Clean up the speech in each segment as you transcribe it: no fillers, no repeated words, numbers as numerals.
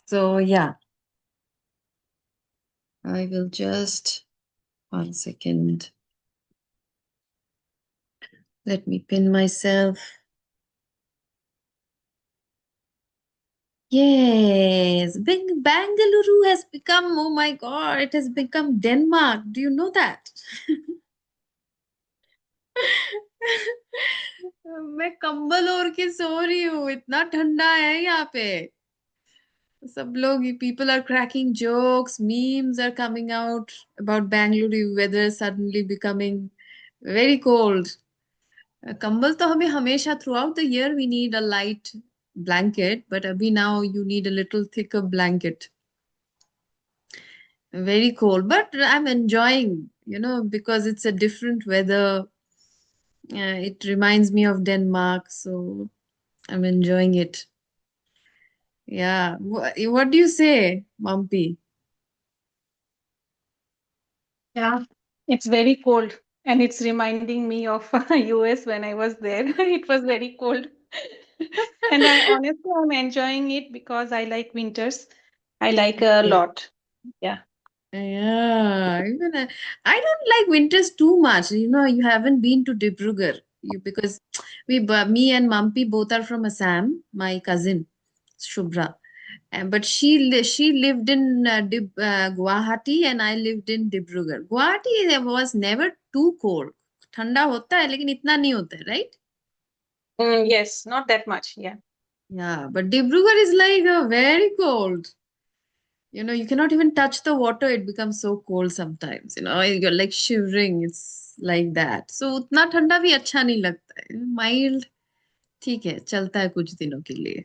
So yeah, I will just 1 second. Let me pin myself. Yes, Bangalore has become, oh my God, it has become Denmark. Do you know that? मैं कंबल ओढ़ के सो रही हूँ, इतना ठंडा है यहाँ पे। सब लोग, people are cracking jokes, memes are coming out about Bangalore weather suddenly becoming very cold. कंबल तो हमें हमेशा throughout the year we need a light blanket, but abhi now you need a little thicker blanket. Very cold, but I'm enjoying, because it's a different weather. It reminds me of Denmark, so I'm enjoying it. Yeah. What do you say, Mumpy? Yeah, it's very cold, and it's reminding me of US when I was there. It was very cold. And I honestly I'm enjoying it because I like winters. I like a Okay. lot. Yeah. Yeah, I don't like winters too much. You haven't been to Dibrugarh, because me and Mumpy both are from Assam. My cousin Shubhra, but she lived in Guwahati, and I lived in Dibrugarh. Guwahati was never too cold. ठंडा होता है लेकिन इतना नहीं होता है, right? Yes, not that much. Yeah. Yeah, but Dibrugarh is like very cold. You cannot even touch the water. It becomes so cold sometimes. You're like shivering. It's like that. So उतना ठंडा भी अच्छा नहीं लगता है. Mild, ठीक है, चलता है कुछ दिनों के लिए.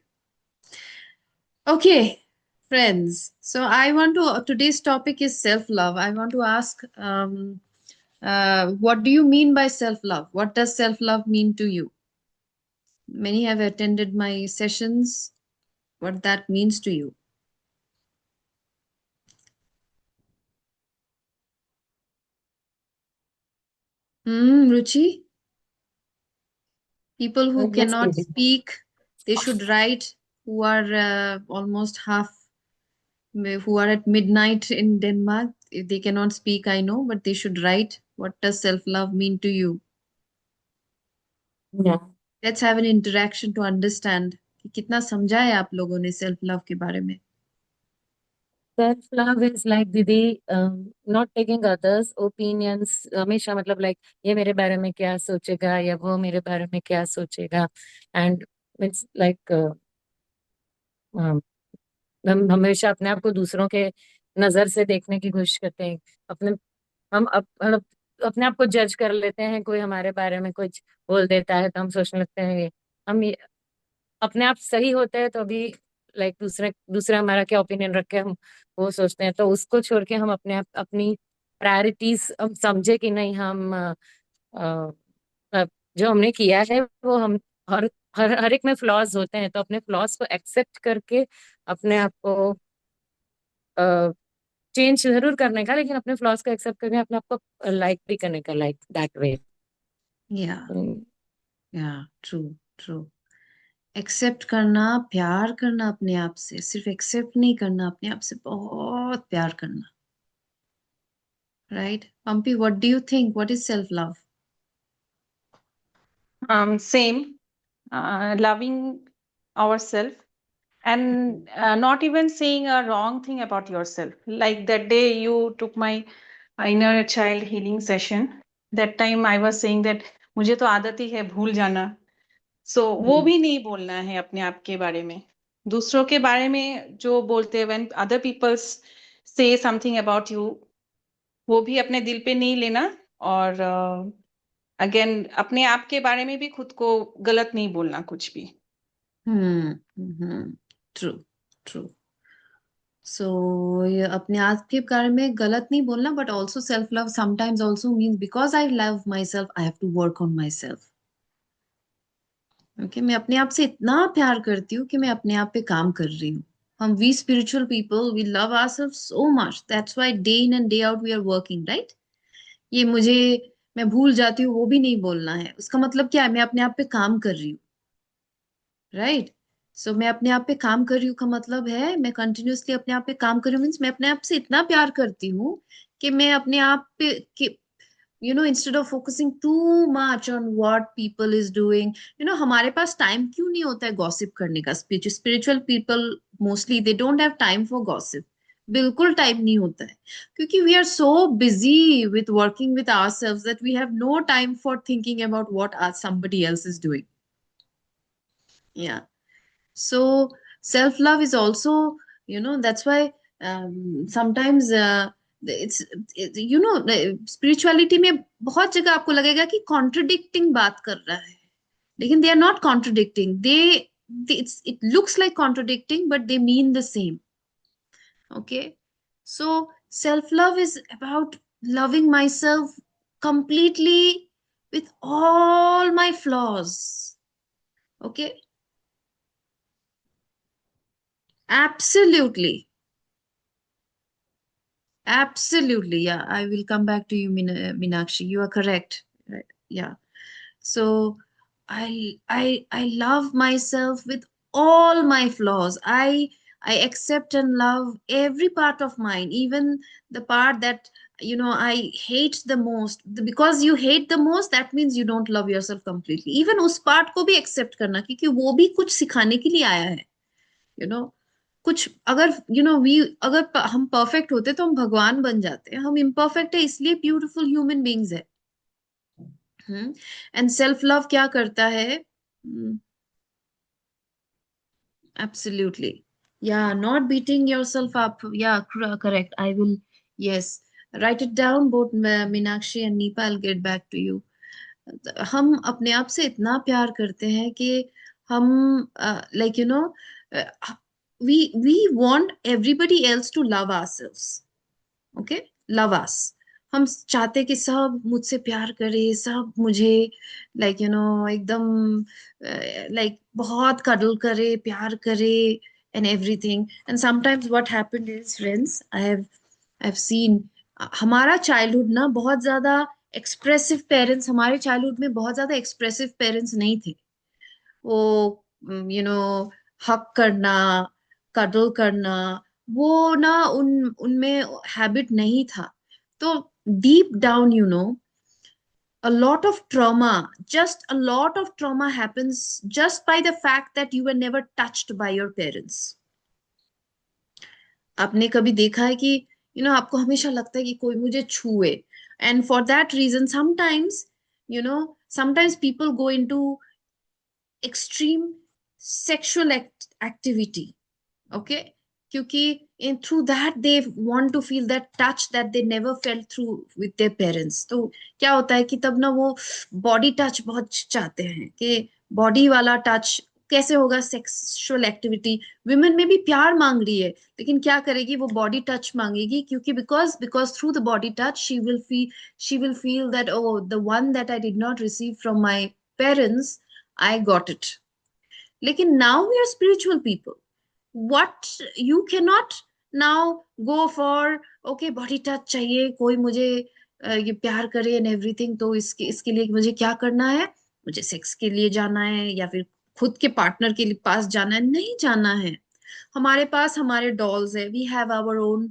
Okay, friends. So today's topic is self-love. I want to ask, what do you mean by self-love? What does self-love mean to you? Many have attended my sessions. What that means to you? Ruchi? People who Yes, cannot Devi. speak, they should write, who are almost half, who are at midnight in Denmark. If they cannot speak, I know, but they should write. What does self-love mean to you? Yeah. Let's have an interaction to understand कि कितना समझा है आप लोगों ने self love के बारे में. Self love is like दीदी not taking others opinions हमेशा मतलब like ये मेरे बारे में क्या सोचेगा या वो मेरे बारे में क्या सोचेगा and it's like हम हमेशा अपने आप को दूसरों के नजर से देखने की कोशिश करते हैं अपने मतलब अपने आप को जज कर लेते हैं कोई हमारे बारे में कुछ बोल देता है तो हम सोचने लगते हैं हम अपने आप सही होते हैं तो अभी लाइक दूसरे दूसरा हमारा क्या ओपिनियन रखे हम वो सोचते हैं तो उसको छोड़ के हम अपने आप अपनी प्रायोरिटीज हम समझे कि नहीं हम जो हमने किया है वो हम हर हर एक में फ्लॉज होते हैं तो अपने फ्लॉज को एक्सेप्ट करके अपने आप को चेंज जरूर करने का लेकिन अपने फ्लॉज को एक्सेप्ट करके अपने आप को लाइक भी करने का लाइक दैट वे. या या ट्रू ट्रू. एक्सेप्ट करना, प्यार करना अपने आप से, सिर्फ एक्सेप्ट नहीं करना, अपने आप से बहुत प्यार करना. Right pumping, what do you think, what is self love? Same. Loving ourselves and not even saying a wrong thing about yourself. Like that day you took my inner child healing session. That time I was saying that मुझे तो आदत ही है भूल जाना. So वो भी नहीं बोलना है अपने आप के बारे में. दूसरों के बारे में जो बोलते हैं when other people say something about you, वो भी अपने दिल पे नहीं लेना. और अगेन अपने आप के बारे में भी खुद को गलत नहीं बोलना कुछ भी. True true. सो ये अपने आप के बारे में गलत नहीं बोलना, but also self love sometimes also means because I love myself I have to work on myself. Okay, मैं अपने आप से इतना प्यार करती हूँ कि मैं अपने आप पे काम कर रही हूँ. We spiritual people we love ourselves so much, that's why day in and day out we are working, right? ये मुझे, मैं भूल जाती हूँ, वो भी नहीं बोलना है. उसका मतलब क्या है? मैं अपने आप पे काम कर रही हूँ, राइट? सो मैं अपने आप पे काम कर रही हूँ का मतलब है मैं कंटिन्यूअसली अपने आप पे काम कर रही हूँ, मीन्स मैं अपने आप से इतना प्यार करती हूँ कि मैं अपने आप पे कि instead of focusing too much on what people is doing, हमारे पास टाइम क्यों नहीं होता है गॉसिप करने का? Spiritual people mostly they don't have time for gossip, बिल्कुल टाइम नहीं होता है, क्योंकि we are so busy with working with ourselves that we have no time for thinking about what somebody else is doing. Yeah. So self love is also, that's why sometimes it's spirituality में बहुत जगह आपको लगेगा कि contradicting बात कर रहा है, लेकिन they are not contradicting. It looks like contradicting, but they mean the same. Okay. So self love is about loving myself completely with all my flaws. Okay. Absolutely. Absolutely. Yeah, I will come back to you, Meenakshi. You are correct. Right. Yeah. So I love myself with all my flaws. I accept and love every part of mine, even the part that I hate the most. Because you hate the most, that means you don't love yourself completely. Even उस part को भी accept करना, क्योंकि वो भी कुछ सिखाने के लिए आया है. यू नो कुछ अगर वी अगर हम परफेक्ट होते तो हम भगवान बन जाते हैं. हम इम्परफेक्ट है इसलिए ब्यूटीफुल ह्यूमन बींग्स है. एंड सेल्फ लव क्या करता है? Absolutely. Yeah not beating yourself up. Yeah correct. I will. Yes. Write it down both Meenakshi and Neepa. I get back to you. हम अपने आप से इतना प्यार करते हैं कि हम like we want everybody else to love ourselves. Okay. Love us. हम चाहते कि सब मुझसे प्यार करे, सब मुझे एकदम बहुत कडल करे, प्यार करे, and everything. And sometimes what happened is, friends, I've seen हमारा चाइल्डहुड ना बहुत ज्यादा एक्सप्रेसिव पेरेंट्स, हमारे चाइल्डहुड में बहुत ज्यादा एक्सप्रेसिव पेरेंट्स नहीं थे. वो हक करना, कडल करना, वो ना उनमें हैबिट नहीं था. तो deep down a lot of trauma, just a lot of trauma happens just by the fact that you were never touched by your parents. आपने कभी देखा है कि आपको हमेशा लगता है कि कोई मुझे छुए, and for that reason sometimes people go into extreme sexual activity. Okay. क्योंकि through that they want to feel that touch that they never felt through with their parents. तो क्या होता है कि तब ना वो बॉडी टच बहुत चाहते हैं कि बॉडी वाला टच कैसे होगा? Sexual activity. विमेन में भी प्यार मांग रही है, लेकिन क्या करेगी? वो बॉडी टच मांगेगी, क्योंकि because through the body touch she will feel that oh the one that I did not receive from my parents, I got it. लेकिन now we are spiritual people. what you cannot now go for, okay, body touch चाहिए, कोई मुझे ये प्यार करे and everything, तो इसके लिए मुझे क्या करना है? मुझे सेक्स के लिए जाना है या फिर खुद के पार्टनर के लिए पास जाना है? नहीं जाना है. हमारे पास हमारे डॉल्स है. We have our own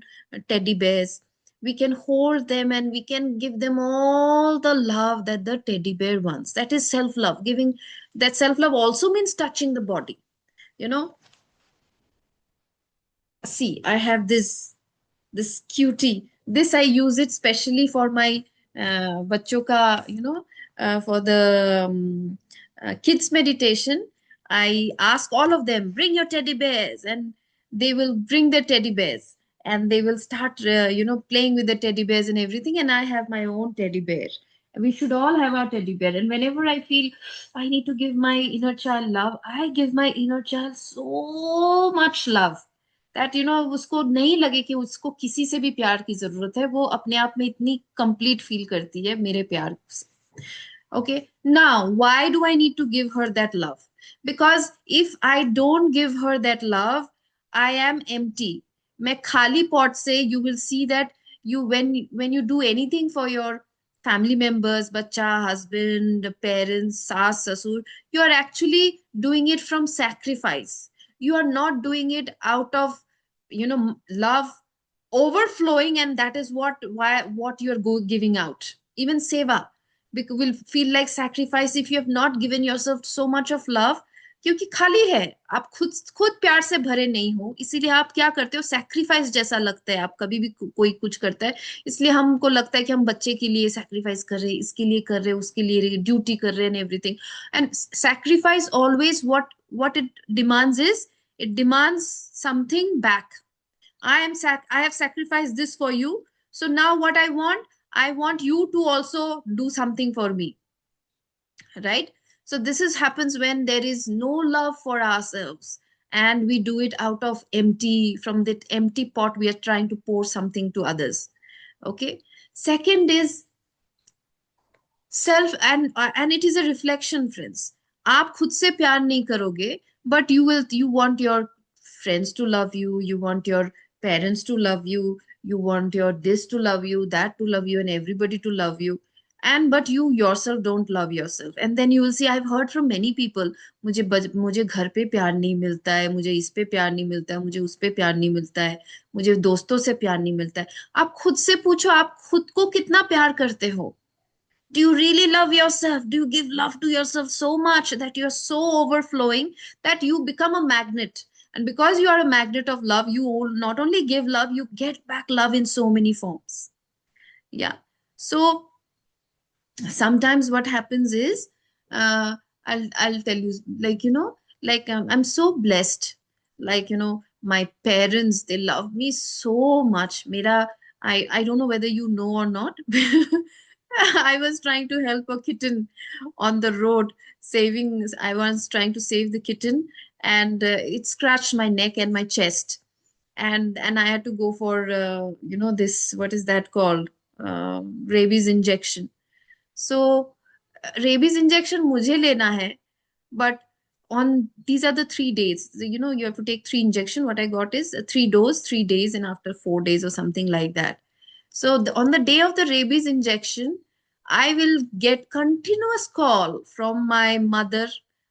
teddy bears. We can hold them and we can give them all the love that the teddy bear wants. That is self love. Giving that self love also means touching the body. You know, see, I have this cutie. This I use it specially for my बच्चों का, for the kids meditation. I ask all of them, bring your teddy bears, and they will bring their teddy bears, and they will start playing with the teddy bears and everything. And I have my own teddy bear. We should all have our teddy bear. And whenever I feel I need to give my inner child love, I give my inner child so much love that उसको नहीं लगे कि उसको किसी से भी प्यार की जरूरत है. वो अपने आप में इतनी कंप्लीट फील करती है मेरे प्यार से. Okay. Now, why do I need to give her that love? Because if I don't give her that love, I am empty. मैं खाली pot से, you will see that when you do anything for your family members, बच्चा, husband, parents, सास, ससुर, you are actually doing it from sacrifice. you are not doing it out of, love overflowing, and that is what you're giving out. Even seva will feel like sacrifice if you have not given yourself so much of love, क्योंकि खाली है, आप खुद प्यार से भरे नहीं हो, इसीलिए आप क्या करते हो, सैक्रिफाइस जैसा लगता है। आप कभी भी कोई कुछ करता है, इसलिए हमको लगता है कि हम बच्चे के लिए सैक्रिफाइस कर रहे हैं, इसके लिए कर रहे हैं, उसके लिए ड्यूटी कर रहे हैं, everything. And sacrifice always what it demands is, it demands something back. I have sacrificed this for you, so now what I want you to also do something for me, right? So this is happens when there is no love for ourselves, and we do it out of empty, from that empty pot we are trying to pour something to others. Okay, second is self, and it is a reflection, friends. आप खुद से प्यार नहीं करोगे, but you want your friends to love you, you want your parents to love you, you want your this to love you, that to love you, and everybody to love you, and but you yourself don't love yourself, and then you will see, I've heard from many people, मुझे घर पे प्यार नहीं मिलता है, मुझे इस पे प्यार नहीं मिलता है, मुझे उस पे प्यार नहीं मिलता है, मुझे दोस्तों से प्यार नहीं मिलता है। आप खुद से पूछो, आप खुद को कितना प्यार करते हो? Do you really love yourself? Do you give love to yourself so much that you're so overflowing that you become a magnet? And because you are a magnet of love, you not only give love, you get back love in so many forms. Yeah. So sometimes what happens is, I'll tell you, like, I'm so blessed. Like, my parents, they love me so much. I don't know whether you know or not. I was trying to help a kitten on the road, I was trying to save the kitten, and it scratched my neck and my chest. And I had to go for, this, what is that called? Rabies injection. So rabies injection मुझे लेना है, but on these are the 3 days. So, you have to take 3 injection. What I got is 3 dose, 3 days, and after 4 days or something like that. So on the day of the rabies injection, I will get continuous call from my mother,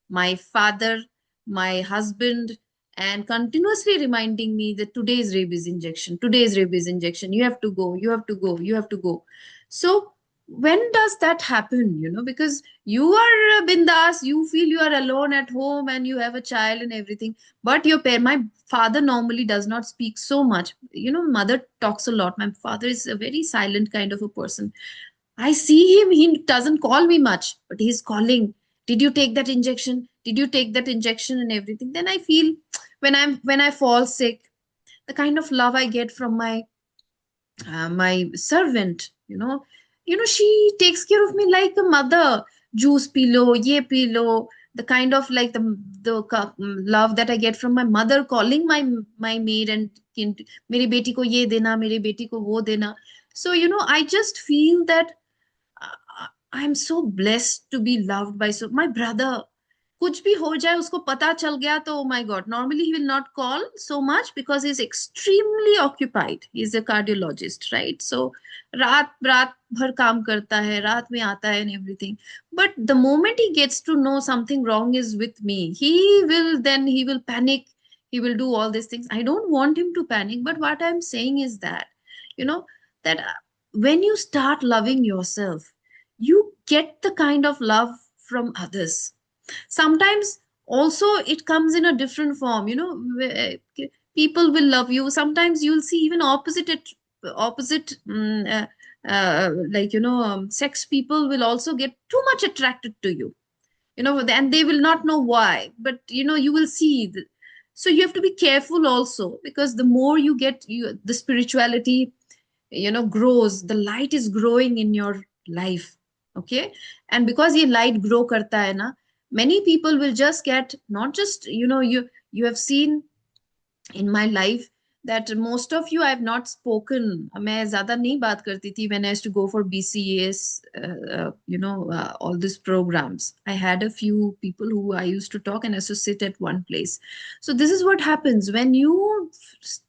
my father, my husband, and continuously reminding me that today's rabies injection, today's rabies injection, you have to go, you have to go, you have to go. So when does that happen? Because you are bindas, you feel you are alone at home and you have a child and everything, but my father normally does not speak so much. Mother talks a lot. My father is a very silent kind of a person. I see him, he doesn't call me much, but he's calling. Did you take that injection? Did you take that injection and everything? Then I feel, when I fall sick, the kind of love I get from my servant, she takes care of me like a mother. Juice pee lo, ye pee lo. The kind of like love that I get from my mother calling my maid and मेरी बेटी को ये देना, मेरी बेटी को वो देना. So I just feel that I'm so blessed to be loved by my brother. कुछ भी हो जाए, उसको पता चल गया तो, oh my god, normally he will not call so much because he's extremely occupied. He's a cardiologist, right? So रात रात भर काम करता है, रात में आता है and everything. But the moment he gets to know something wrong is with me, he will panic. He will do all these things. I don't want him to panic, but what I'm saying is that, you know, that when you start loving yourself, you get the kind of love from others. Sometimes also it comes in a different form, people will love you. Sometimes you'll see even opposite sex people will also get too much attracted to you, and they will not know why, but you will see so you have to be careful also, because the more you get, the spirituality grows, the light is growing in your life. Okay, and because ye light grow karta hai na, many people will just get, not just you have seen in my life that most of you I have not spoken. मैं ज़्यादा नहीं बात करती थी when I used to go for BCAS, all these programs. I had a few people who I used to talk and I used to sit at one place. So this is what happens when you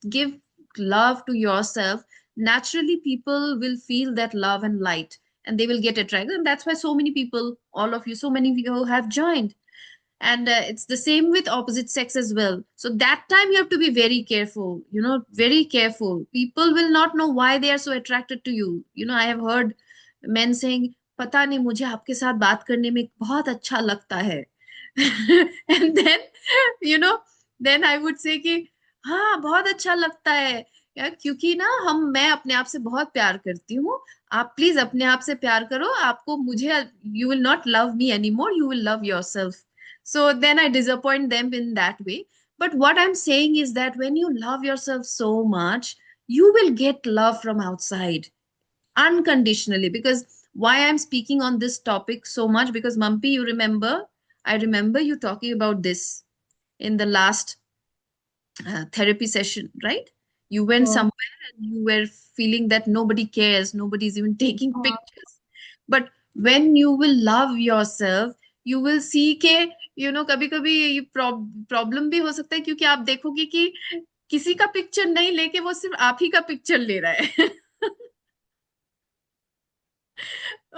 give love to yourself. Naturally, people will feel that love and light, and they will get attracted. And that's why so many people, all of you, so many of you have joined. And it's the same with opposite sex as well. So that time you have to be very careful, very careful. People will not know why they are so attracted to you. I have heard men saying, पता नहीं मुझे आपके साथ बात करने में बहुत अच्छा लगता है. And then you know then I would say कि हाँ बहुत अच्छा लगता है यार, क्योंकि ना मैं अपने आप से बहुत प्यार करती हूँ. आप प्लीज अपने आप से प्यार करो. आपको मुझे you will not love me any more, you will love your self. So then I disappoint them in that way. But what I'm saying is that when you love yourself so much, you will get love from outside unconditionally. Because why I'm speaking on this topic so much, because Mampi, I remember you talking about this in the last therapy session, right? You went Hmm. somewhere and you were feeling that nobody cares, nobody's even taking Hmm. pictures. But when you will love yourself, you will see के कभी कभी ये problem भी हो सकता है, क्योंकि आप देखोगे कि किसी का पिक्चर नहीं लेके वो सिर्फ आप ही का पिक्चर ले रहा है.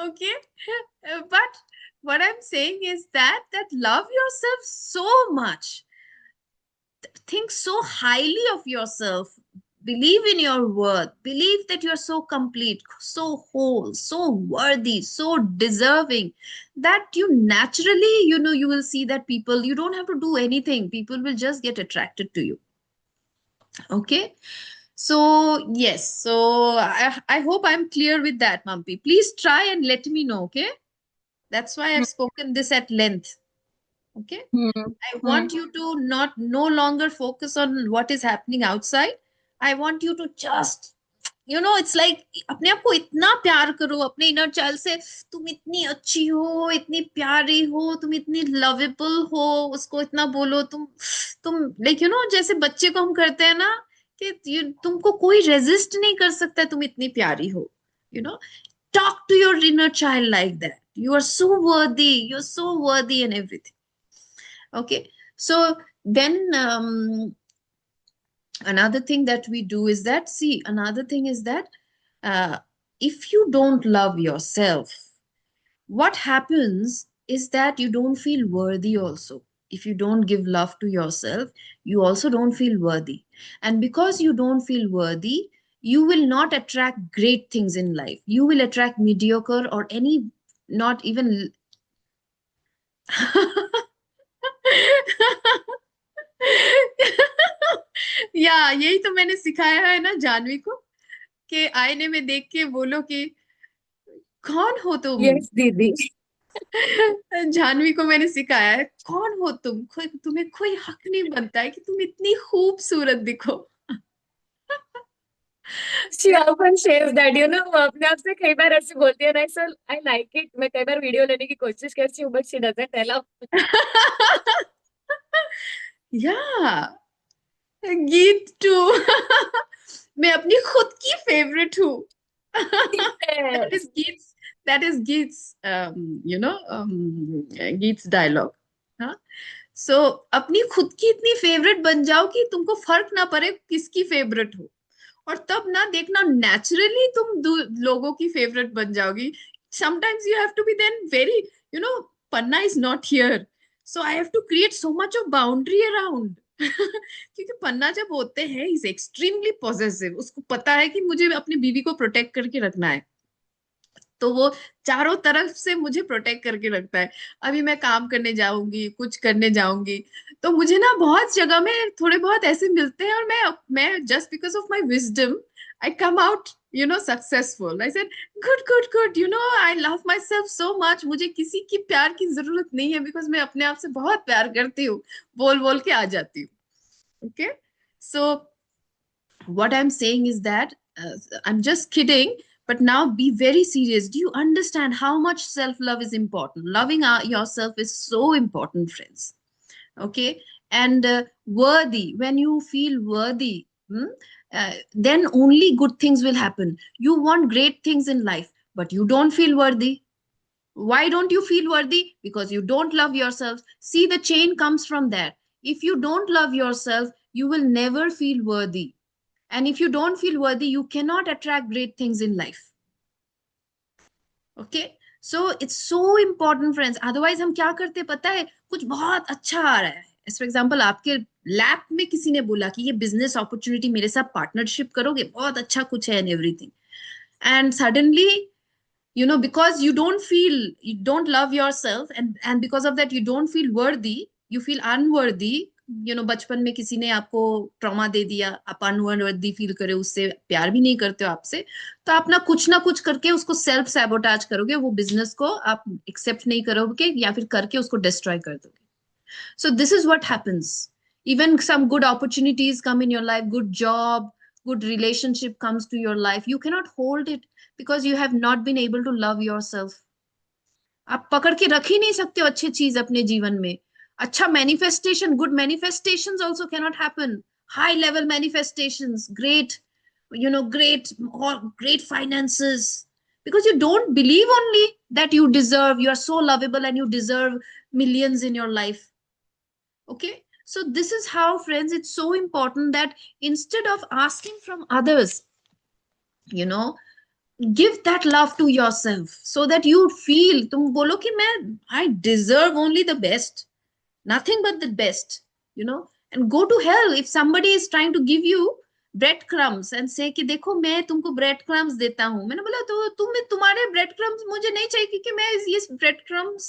Okay. But what I'm saying is that love yourself so much, think so highly of yourself, believe in your worth, believe that you're so complete, so whole, so worthy, so deserving, that you naturally, you will see that people, you don't have to do anything, people will just get attracted to you. Okay. So yes, so I hope I'm clear with that, Mampi. Please try and let me know. Okay, that's why I've spoken this at length. Okay, Hmm. I Hmm. want you to no longer focus on what is happening outside. I want you to just, it's like अपने आप को इतना प्यार करो अपने inner child से. तुम इतनी अच्छी हो, इतनी प्यारी हो, तुम इतनी लवेबल हो, उसको इतना बोलो. तुम लाइक जैसे बच्चे को हम करते हैं ना, कि तुमको कोई रेजिस्ट नहीं कर सकता, तुम इतनी प्यारी हो. You know Talk to your inner child like that. You are so worthy, you're so worthy and everything. Okay. So then another thing that we do is that, see, another thing is that uh, if you don't love yourself, what happens is that you don't feel worthy also. If you don't give love to yourself, you also don't feel worthy. And because you don't feel worthy, you will not attract great things in life. You will attract mediocre or any, not even. या यही तो मैंने सिखाया है ना जानवी को, कि आईने में देख के बोलो कि कौन हो तुम. यस दीदी. जानवी को मैंने सिखाया है, कौन हो तुम, तुम्हें कोई हक नहीं बनता है कि तुम इतनी खूबसूरत दिखो. शी ऑफन शेयर्स दैट, वो अपने आप से कई बार ऐसे बोलती है ना, सर आई लाइक इट. मैं कई बार वीडियो लेने की कोशिश करती हूँ, but she doesn't tell up. Yeah Geet to. मैं अपनी खुद की फेवरेट हूँ. that is Geet's, that is Geet's Geet's dialogue. हाँ. सो अपनी खुद की इतनी फेवरेट बन जाओ कि तुमको फर्क ना पड़े किसकी फेवरेट हो. और तब ना देखना नेचुरली तुम लोगों की फेवरेट बन जाओगी. Sometimes you have to be then very, Panna is not here, so I have to create so much of boundary around. क्योंकि पन्ना जब होते हैं, इज एक्सट्रीमली पॉसेसिव. उसको पता है कि मुझे अपनी बीवी को प्रोटेक्ट करके रखना है, तो वो चारों तरफ से मुझे प्रोटेक्ट करके रखता है. अभी मैं काम करने जाऊंगी, कुछ करने जाऊंगी, तो मुझे ना बहुत जगह में थोड़े बहुत ऐसे मिलते हैं, और मैं just because of my wisdom I come out successful. I said good good good, I love my self so much. मुझे किसी की प्यार की जरूरत नहीं है, बिकॉज मैं अपने आप से बहुत प्यार करती हूँ. बोल बोल के आ जाती हूँ. Okay. So what I'm saying is that I'm just kidding, but now be very serious. Do you understand how much self love is important? Loving yourself is so important, friends. Okay. And worthy, when you feel worthy, then only good things will happen. You want great things in life, but you don't feel worthy. Why don't you feel worthy? Because you don't love yourself. See, the chain comes from there. If you don't love yourself, you will never feel worthy. And if you don't feel worthy, you cannot attract great things in life. Okay. So it's so important friends. Otherwise हम क्या करते पता है, कुछ बहुत अच्छा आ रहा है, एज फॉर एग्जाम्पल आपके लैब में किसी ने बोला कि ये बिजनेस अपॉर्चुनिटी मेरे साथ पार्टनरशिप करोगे, बहुत अच्छा कुछ है and everything, and suddenly, because you don't love yourself, and because of that you don't feel worthy, you feel unworthy. बचपन में किसी ने आपको ट्रॉमा दे दिया, आप अनवर्दी फील करे, उससे प्यार भी नहीं करते हो आपसे, तो आप ना कुछ करके उसको सेल्फ सैबोटाज करोगे, वो बिजनेस को आप एक्सेप्ट नहीं करोगे, या फिर करके उसको डिस्ट्रॉय कर दोगे. So this is what happens. Even some good opportunities come in your life, good job, good relationship comes to your life. You cannot hold it because you have not been able to love yourself. आप पकड़ के रख ही नहीं सकते हो अच्छी चीज अपने जीवन में. अच्छा manifestation, good manifestations also cannot happen. High level manifestations, great finances, because you don't believe only that you deserve, you are so lovable and you deserve millions in your life. Okay, so this is how, friends, it's so important that instead of asking from others, you know give that love to yourself, so that you feel, तुम बोलो कि मैं, I deserve only the best, nothing but the best, and go to hell if somebody is trying to give you bread crumbs and say कि देखो मैं तुमको bread crumbs देता हूँ. मैंने बोला तो तुम्हारे bread crumbs मुझे नहीं चाहिए, क्योंकि मैं ये bread crumbs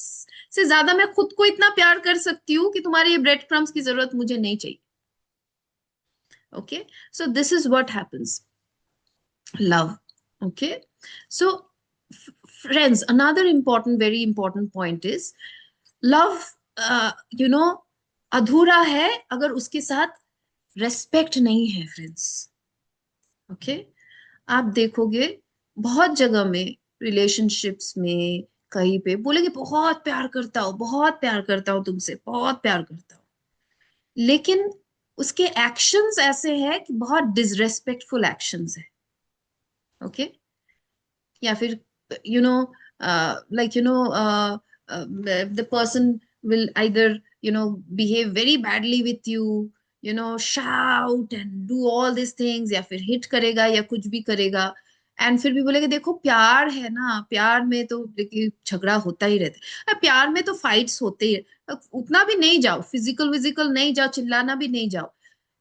से ज्यादा मैं खुद को इतना प्यार कर सकती हूँ कि तुम्हारे ये bread crumbs की जरूरत मुझे नहीं चाहिए. Okay, so this is what happens. Love. Okay, so friends, another very important point is love. अधूरा है अगर उसके साथ रेस्पेक्ट नहीं है, फ्रेंड्स. ओके, आप देखोगे बहुत जगह में, रिलेशनशिप्स में, कहीं पे बोलेंगे बहुत प्यार करता हूँ तुमसे, बहुत प्यार करता हूँ, लेकिन उसके एक्शंस ऐसे हैं कि बहुत डिसरेस्पेक्टफुल एक्शंस है. ओके, या फिर you know like the person will either behave very badly with you, shout and do all these things, या फिर हिट करेगा या कुछ भी करेगा, एंड फिर भी बोलेगा देखो प्यार है ना, प्यार में तो देखिए झगड़ा होता ही रहता है, प्यार में तो फाइट्स होते ही, उतना भी नहीं जाओ, फिजिकल नहीं जाओ, चिल्लाना भी नहीं जाओ,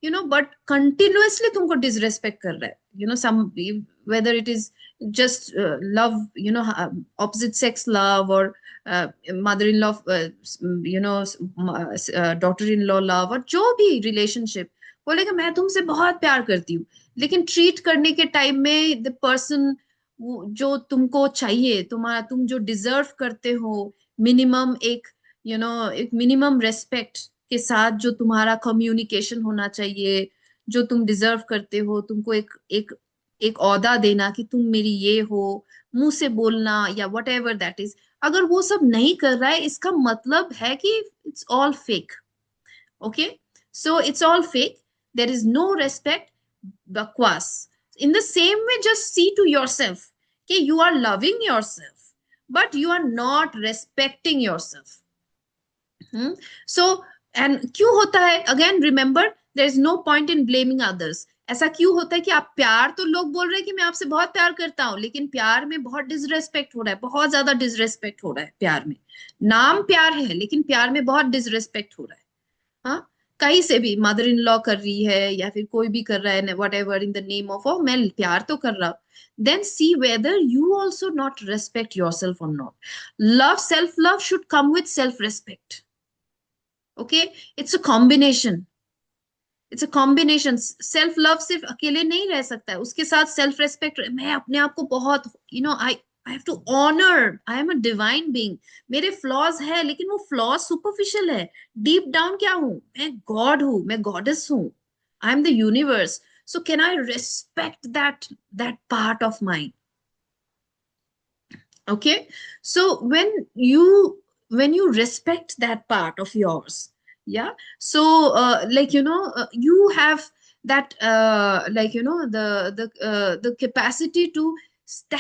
बट कंटिन्यूअसली तुमको डिसरेस्पेक्ट कर रहा है, सम whether it is just love, opposite sex love, or mother-in-law, daughter-in-law love, और जो भी रिलेशनशिप, बोलेगा मैं तुमसे बहुत प्यार करती हूँ, लेकिन ट्रीट करने के टाइम में द पर्सन जो तुमको चाहिए, तुम जो डिजर्व करते हो, मिनिमम एक मिनिमम रेस्पेक्ट के साथ जो तुम्हारा कम्युनिकेशन होना चाहिए, जो तुम डिजर्व करते हो, तुमको एक एक एक ओहदा देना कि तुम मेरी ये हो, मुंह से बोलना या वट एवर दैट इज, अगर वो सब नहीं कर रहा है, इसका मतलब है कि it's all fake. Okay, so it's all fake, there is no respect, बकवास. In the same way, just see to yourself कि you are loving yourself, but you are not respecting yourself. So and क्यों होता है, again remember, there is no point in blaming others. ऐसा क्यों होता है कि आप प्यार, तो लोग बोल रहे हैं कि मैं आपसे बहुत प्यार करता हूं, लेकिन प्यार में बहुत डिसरेस्पेक्ट हो रहा है, बहुत ज्यादा डिसरेस्पेक्ट हो रहा है प्यार में. नाम प्यार है, लेकिन प्यार में बहुत डिसरेस्पेक्ट हो रहा है. हाँ, कहीं से भी मदर इन लॉ कर रही है या फिर कोई भी कर रहा है, whatever, in the name of oh मैं प्यार तो कर रहा हूं. then see whether you also not respect yourself or not. Self love should come with self respect. Okay, it's a combination. It's a combination. Self love सिर्फ अकेले नहीं रह सकता है, उसके साथ सेल्फ रेस्पेक्ट. मैं अपने आप को बहुत, I have to honour, I am a divine being. मेरे फ्लॉज है, लेकिन वो फ्लॉज सुपरफिशियल है. डीप डाउन क्या हूं मैं, गॉड हूं, मैं गॉडेस हूं, I am the universe. So can I respect that part of mind. Okay, so when you respect that part of yours, yeah, so you have that the capacity to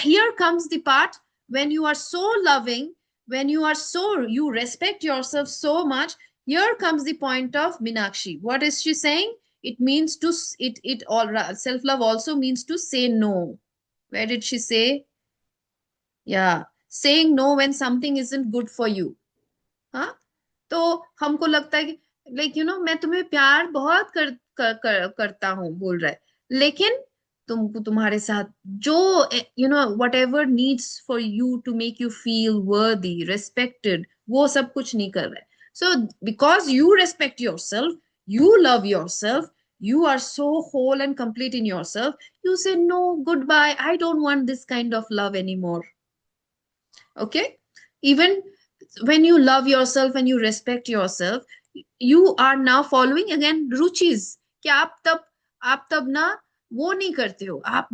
here comes the part when you are so loving, when you respect yourself so much. Here comes the point of Meenakshi. What is she saying? It means to it all, self love also means to say no. Where did she say? Yeah, saying no when something isn't good for you. हाँ, तो हमको लगता है कि like मैं तुम्हें प्यार बहुत करता हूँ बोल रहा है, लेकिन तुमको तुम्हारे साथ जो whatever needs for you to make you feel worthy respected, वो सब कुछ नहीं कर रहा है. So because you respect yourself, you love yourself, you are so whole and complete in yourself, you say no, goodbye, I don't want this kind of love anymore. Okay, even when you love yourself and you respect yourself, you are now following again ruchis, कि आप तब ना वो नहीं करते हो, आप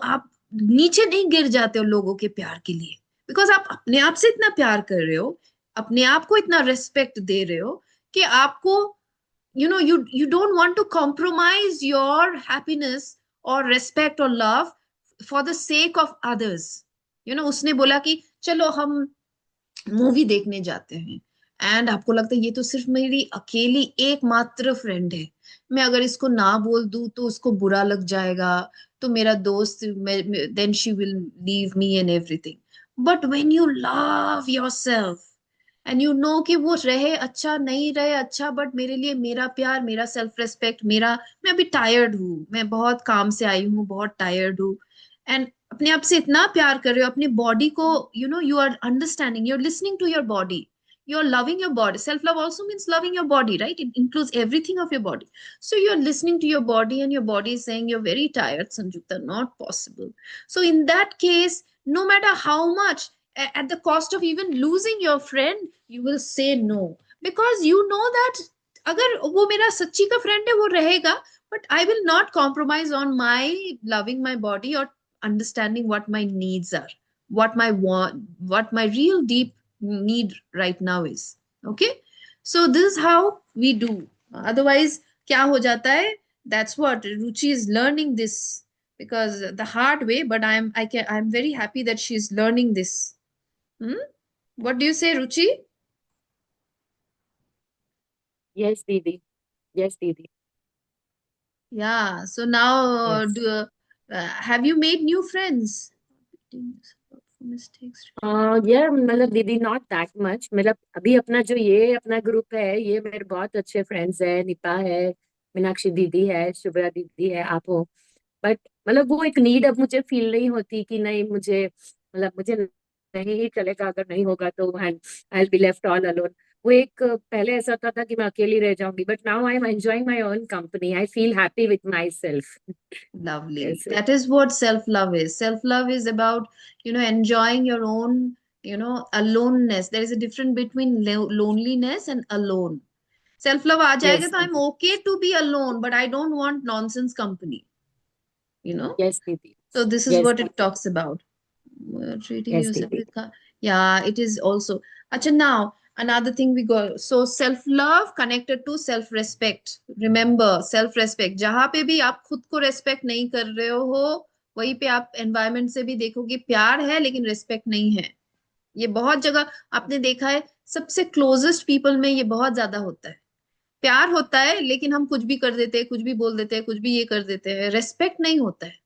आप नीचे नहीं गिर जाते हो लोगों के प्यार के लिए, बिकॉज आप अपने आप से इतना प्यार कर रहे हो, अपने आप को इतना रेस्पेक्ट दे रहे हो कि आपको you don't want to compromise your happiness or respect or love for the sake of others. उसने बोला कि चलो हम मूवी देखने जाते हैं, एंड आपको लगता है ये तो सिर्फ मेरी अकेली एकमात्र फ्रेंड है, मैं अगर इसको ना बोल दूं तो उसको बुरा लग जाएगा, तो मेरा दोस्त, then she will leave me and everything. But when you love yourself and you know कि वो रहे अच्छा नहीं रहे अच्छा, बट मेरे लिए मेरा प्यार, मेरा सेल्फ रेस्पेक्ट, मैं अभी टायर्ड हूँ, मैं बहुत काम से आई हूँ, बहुत टायर्ड हूँ, एंड अपने आप से इतना प्यार कर रहे हो, अपने बॉडी को you are understanding, you are listening to your body, you are loving your body. Self love also means loving your body, right? It includes everything of your body. So you are listening to your body and your body is saying you're very tired, Sanjukta, not possible. So in that case, no matter how much, at the cost of even losing your friend, you will say no, because you know that अगर वो मेरा सच्ची का friend है वो रहेगा, but I will not compromise on my loving my body or understanding what my needs are, what my want, what my real deep need right now is. Okay, so this is how we do. Otherwise क्या हो जाता है, that's what Ruchi is learning this, because the hard way, but I'm very happy that she's learning this. What do you say, Ruchi? Yes, Didi. Yes, Didi. Yeah, so now Yes. have you made new friends? Mistakes. यार मतलब दीदी not that much, मतलब अभी अपना जो ये अपना group है ये मेरे बहुत अच्छे फ्रेंड्स है, निपा है, मीनाक्षी दीदी है, शुभ्रा दीदी है, आप हो. बट मतलब वो एक नीड अब मुझे फील नहीं होती कि नहीं मुझे मतलब मुझे नहीं चलेगा, अगर नहीं होगा तो I will be left all alone. वो एक पहले ऐसा होता था कि मैं अकेली रह जाऊंगी, but now I am enjoying my own company, I feel happy with my self. Lovely. That is what self-love is. Self-love is about, enjoying your own, aloneness. There is a difference between loneliness and alone. Self-love आ जाएगा yes तो I'm okay to be alone, but I don't want nonsense company, yes दीदी. So this is yes what it दीदी. talks about. Treating yes yourself दीदी. with yeah, it is also. Acha, now another thing we go. So self-love connected to self-respect. Remember, self-respect. जहां पे भी आप खुद को respect नहीं कर रहे हो, वहीं पे आप environment से भी देखोगे प्यार है लेकिन respect नहीं है. ये बहुत जगह आपने देखा है, सबसे closest people में ये बहुत ज्यादा होता है. प्यार होता है लेकिन हम कुछ भी कर देते हैं, कुछ भी बोल देते हैं, कुछ भी ये कर देते हैं, रेस्पेक्ट नहीं होता है.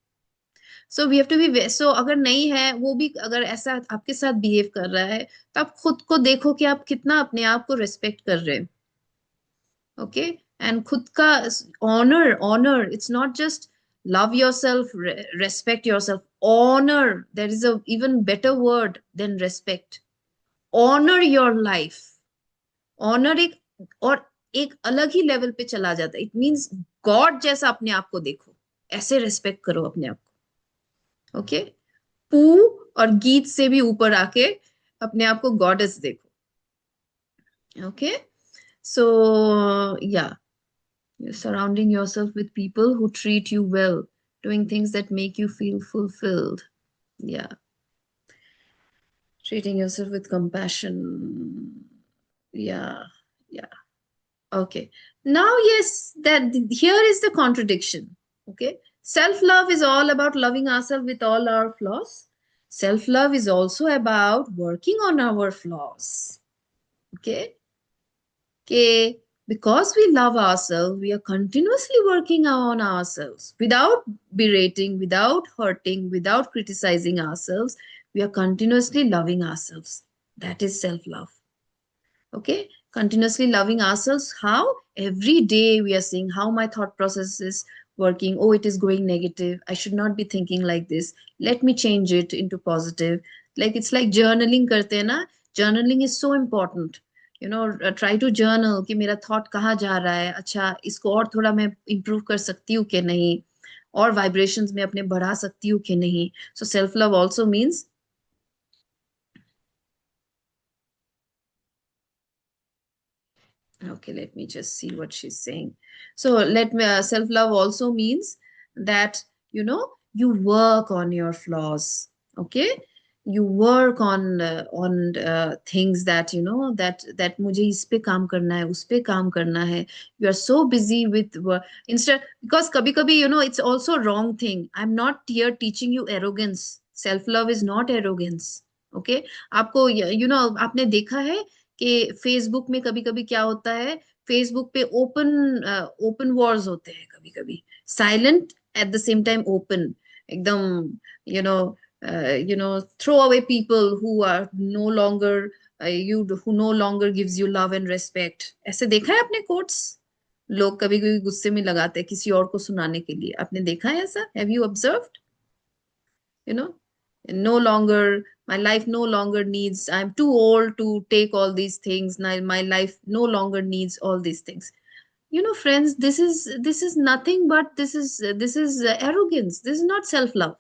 So we have to be, so अगर नहीं है वो भी, अगर ऐसा आपके साथ बिहेव कर रहा है, तो आप खुद को देखो कि आप कितना अपने आप को रेस्पेक्ट कर रहे हो. ओके, एंड खुद का honour, it's not just love yourself, respect yourself, honour, there is a even better word than respect. Honour your life. Honour एक अलग ही लेवल पे चला जाता है. इट मीन्स गॉड जैसा अपने आप को देखो, ऐसे रेस्पेक्ट करो अपने आप को. ओके, पू और गीत से भी ऊपर आके अपने आप को गॉडेस देखो. ओके, सो या, surrounding yourself with people who treat you well, doing things that make you feel fulfilled. Yeah, treating yourself with compassion. Yeah, yeah. Okay, now yes, that here is the contradiction. Okay, self-love is all about loving ourselves with all our flaws. Self-love is also about working on our flaws. Okay, okay, because we love ourselves, we are continuously working on ourselves without berating, without hurting, without criticizing ourselves. We are continuously loving ourselves. That is self-love. Okay, continuously loving ourselves. How? Every day we are seeing how my thought process is working. Oh, it is going negative. I should not be thinking like this. Let me change it into positive. Like it's like journaling karte hai na. Journaling is so important. Try to journal कि मेरा thought कहाँ जा रहा है. अच्छा, इसको और थोड़ा मैं improve कर सकती हूँ कि नहीं, और vibrations में अपने बढ़ा सकती हूँ कि नहीं. So self love also means, okay, let me just see what she's saying. So let me, self-love also means that, you work on your flaws. Okay. You work on things that, that मुझे इस पे काम करना है, उस पे काम करना है. You are so busy with work. Instead, because कभी कभी, it's also wrong thing. I'm not here teaching you arrogance. Self-love is not arrogance. Okay. आपको, आपने देखा है कि फेसबुक में कभी कभी क्या होता है. फेसबुक पे ओपन वॉर्स होते हैं कभी कभी. Silent at the same time open. एकदम, you know throw away people who are no longer, you who no longer gives you love and respect. ऐसे देखा है आपने कोट्स? लोग कभी कभी गुस्से में लगाते हैं किसी और को सुनाने के लिए. आपने देखा है ऐसा? Have you observed? you know no longer, my life no longer needs, I'm too old to take all these things. Now my life no longer needs all these things. Friends, this is nothing but this is arrogance. This is not self love.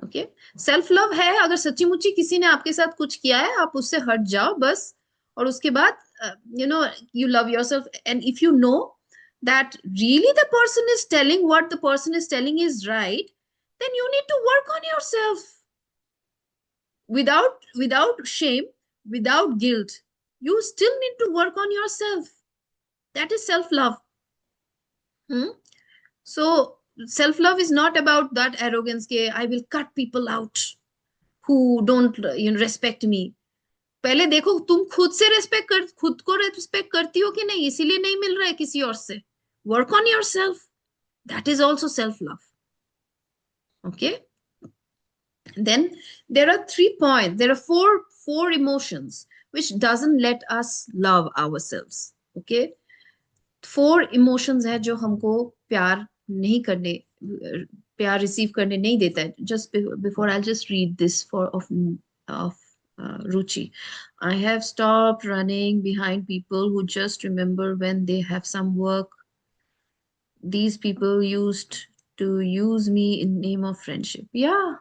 Okay. Self love है अगर सच्ची मुच्ची किसी ने आपके साथ कुछ किया है, आप उससे हट जाओ बस. और उसके बाद, you love yourself, and if you know that really the person is telling what the person is telling is right, then you need to work on yourself without shame, without guilt. You still need to work on yourself. That is self love. So self love is not about that arrogance ke I will cut people out who don't respect me. पहले देखो तुम खुद से खुद को respect करती हो कि नहीं, इसीलिए नहीं मिल रहा है किसी और से. Work on your self. That is also self love. Okay. Then there are 3 points. There are four emotions which doesn't let us love ourselves. Okay. 4 emotions है जो हमको प्यार रिसीव करने नहीं देता है. Just before, I'll just read this of Ruchi. I have stopped running behind people who just remember when they have some work. These people used to use me in name of friendship. Yeah.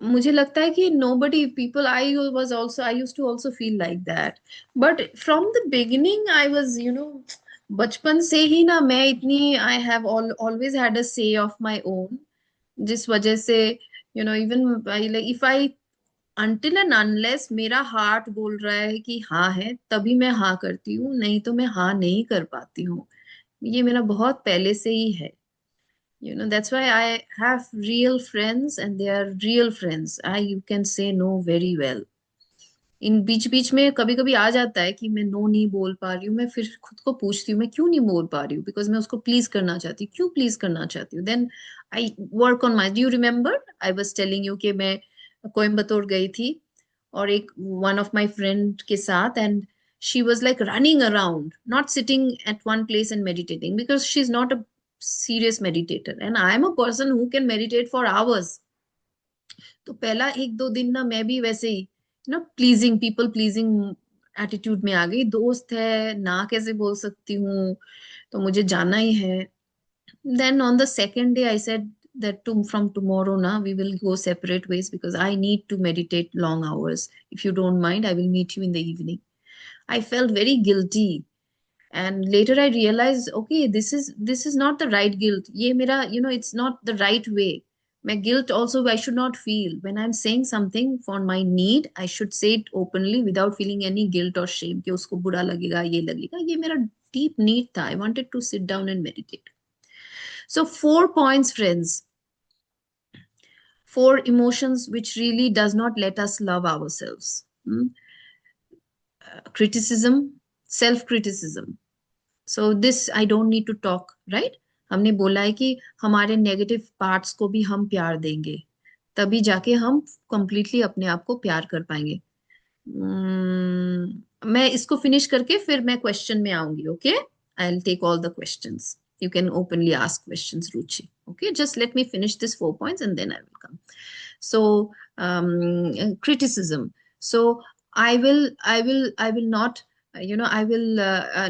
मुझे लगता है कि nobody people, I used to also feel like that. But from the beginning I was, बचपन से ही ना मैं इतनी, I have always had a say of my own. जिस वजह से, even like if I, until and unless मेरा heart बोल रहा है कि हाँ है, तभी मैं हाँ करती हूँ, नहीं तो मैं हाँ नहीं कर पाती हूँ. ये मेरा बहुत पहले से ही है. That's why I have real friends, and they are real friends. You can say no very well. इन बीच बीच में कभी कभी आ जाता है कि मैं नो नहीं बोल पा रही हूँ. मैं फिर खुद को पूछती हूँ मैं क्यों नहीं बोल पा रही हूँ, बिकॉज मैं उसको प्लीज करना चाहती हूँ. क्यों प्लीज करना चाहती हूँ? Then I work on my. Do you remember I was telling you कि मैं कोयम्बतूर गई थी और एक वन ऑफ माई फ्रेंड के साथ, and she was like running around, not sitting at one place and meditating, because she's not a serious meditator and I am a person who can meditate for hours. तो पहला 1-2 दिन ना मैं भी वैसे ही pleasing, people pleasing attitude में आ गई. दोस्त है ना, कैसे बोल सकती हूँ, तो मुझे जाना ही है. Then on the second day I said that from tomorrow now we will go separate ways because I need to meditate long hours. If you don't mind, I will meet you in the evening. I felt very guilty, and later I realized, okay, this is not the right guilt. ये मेरा, it's not the right way. My guilt also I should not feel. When I'm saying something for my need, I should say it openly without feeling any guilt or shame कि उसको बुरा लगेगा, ये लगेगा. ये मेरा deep need था. I wanted to sit down and meditate. So 4 points, friends. 4 emotions which really does not let us love ourselves. Criticism, self-criticism. So this I don't need to talk, right? हमने बोला है कि हमारे negative parts को भी हम प्यार देंगे, तभी जाके हम कंप्लीटली अपने आप को प्यार कर पाएंगे। मैं इसको फिनिश करके फिर मैं क्वेश्चन में आऊंगी। Okay, I will take all the questions, you can openly ask questions, Ruchi. Okay, just let me finish this 4 points and then I will come. So, criticism. So, I will not, I will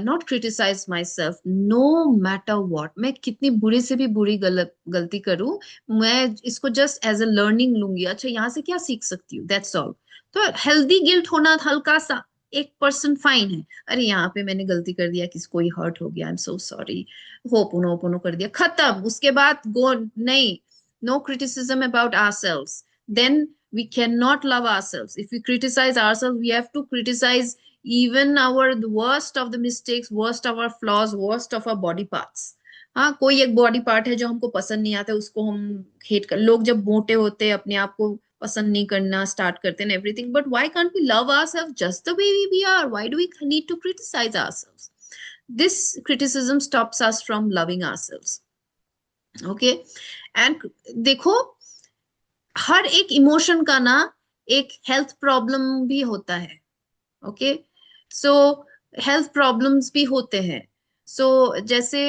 not criticize myself no matter what. मैं कितनी बुरी से भी बुरी गलती करूं, मैं इसको just as a learning लूंगी। अच्छा, यहाँ से क्या सीख सकती हूँ, that's all. तो हेल्दी गिल्ट होना हल्का सा 1% फाइन है। अरे यहाँ पे मैंने गलती कर दिया, किसी कोई हर्ट हो गया, आई एम सो सॉरी, होपुनो होपुनो कर दिया, खत्म। उसके बाद गो नहीं, no criticism about ourselves, then we cannot love ourselves. If we criticize ourselves, we have to criticize even our the worst of the mistakes, worst of our flaws, worst of our body parts. हाँ, कोई एक body part है जो हमको पसंद नहीं आता, उसको हम हेट कर, लोग जब मोटे होते हैं अपने आप को पसंद नहीं करना स्टार्ट करते हैं everything, but why can't we love ourselves just the way we are? Why do we need to criticise ourselves? This criticism stops us from loving ourselves. Okay, and देखो, हर एक इमोशन का ना एक हेल्थ प्रॉब्लम भी होता है। Okay, सो health problems भी होते हैं। सो जैसे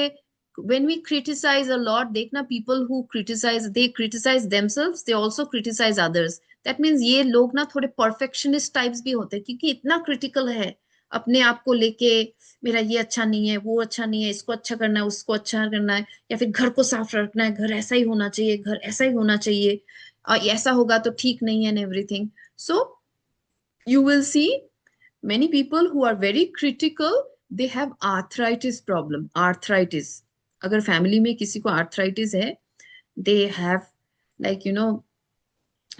when we criticize a lot, देखना, people who criticize, they criticize themselves, they also criticize others. That means ये लोग ना थोड़े perfectionist types भी होते हैं, क्योंकि इतना critical है अपने आप को लेके, मेरा ये अच्छा नहीं है, वो अच्छा नहीं है, इसको अच्छा करना है, उसको अच्छा करना है, या फिर घर को साफ रखना है, घर ऐसा ही होना चाहिए, घर ऐसा ही होना चाहिए, और ऐसा होगा तो ठीक नहीं है, and everything. So you will see many people who are very critical, they have arthritis problem, arthritis। अगर फैमिली में किसी को arthritis है, they have, like,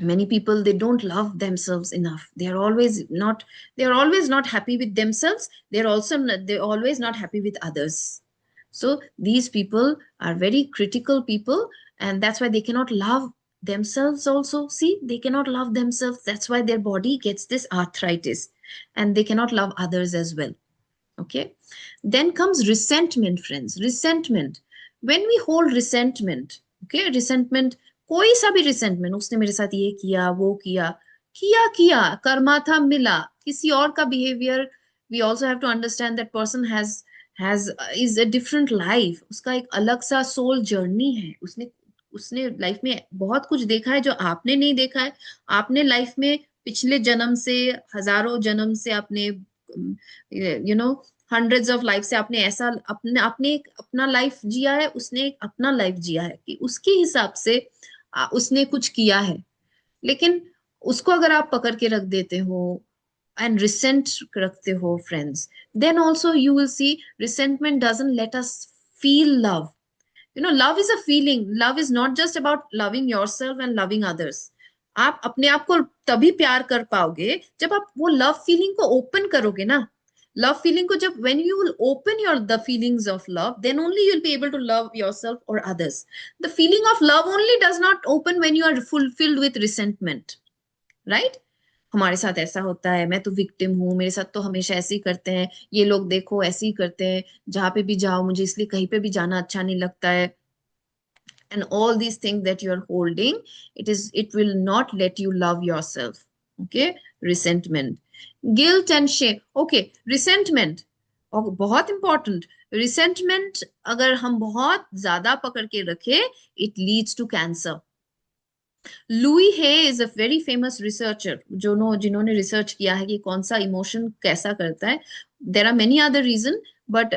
many people, they don't love themselves enough, they are always not happy with themselves, they're always not happy with others. So these people are very critical people, and that's why they cannot love themselves also. See, they cannot love themselves, that's why their body gets this arthritis, and they cannot love others as well. Okay, then comes resentment, friends. Resentment, when we hold resentment, okay, resentment, कोई सा भी resentment, उसने मेरे साथ ये किया, वो किया, किया कर्मा था, मिला, किसी और का behavior, we also have to understand that person has is a different life, उसका एक अलग सा soul journey है, उसने उसने लाइफ में बहुत कुछ देखा है जो आपने नहीं देखा है। आपने लाइफ में पिछले जन्म से, हजारों जन्म से, आपने हंड्रेड्स ऑफ लाइफ से आपने ऐसा अपने एक अपना लाइफ जिया है, उसने एक अपना लाइफ जिया है, कि उसके हिसाब से उसने कुछ किया है। लेकिन उसको अगर आप पकड़ के रख देते हो एंड रिसेंट रखते हो, friends, then also you will see resentment doesn't let us feel love. Love is a feeling, love is not just about loving yourself and loving others. आप अपने आप को तभी प्यार कर पाओगे जब आप वो लव फीलिंग को ओपन करोगे ना। लव फीलिंग को जब, when you will open the feelings of love, then only you'll be able to love yourself or others. The feeling of love only does not open when you are fulfilled with resentment, right? हमारे साथ ऐसा होता है, मैं तो victim हूँ, मेरे साथ तो हमेशा ऐसे ही करते हैं, ये लोग देखो ऐसे ही करते हैं, जहां पे भी जाओ मुझे इसलिए कहीं पे भी जाना अच्छा नहीं लगता है, and all these things that you are holding, it will not let you love yourself. Okay, resentment, guilt and shame. Okay, resentment, और बहुत इंपॉर्टेंट, रिसेंटमेंट अगर हम बहुत ज्यादा पकड़ के रखे, it leads to cancer. Louise Hay is a very famous researcher, जिन्होंने रिसर्च किया है कि कौन सा इमोशन कैसा करता है। There are many other reason, but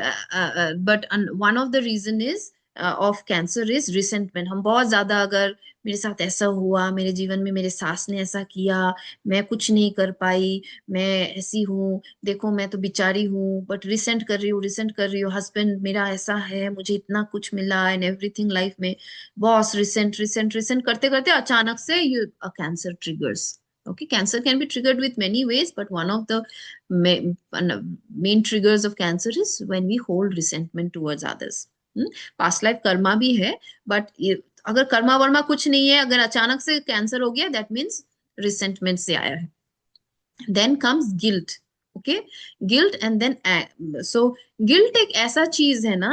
one of the reason is of cancer is resentment. हम बहुत ज्यादा, अगर मेरे साथ ऐसा हुआ, मेरे जीवन में मेरे सास ने ऐसा किया, मैं कुछ नहीं कर पाई, मैं ऐसी हूँ, देखो मैं तो बेचारी हूँ, बट रिसेंट कर रही हूँ, हस्बैंड मेरा ऐसा है, मुझे इतना कुछ मिला एंड एवरीथिंग लाइफ में, बॉस रिसेंट करते करते अचानक से you cancer triggers. Okay, cancer can be triggered with many ways, but one of the main triggers of cancer is when we hold resentment towards others. Past life Karma भी है, but अगर कर्मा वर्मा कुछ नहीं है, अगर अचानक से कैंसर हो गया, दैट मीन्स रिसेंटमेंट से आया है। Then comes guilt. Okay, guilt and then, so guilt एक ऐसा चीज है ना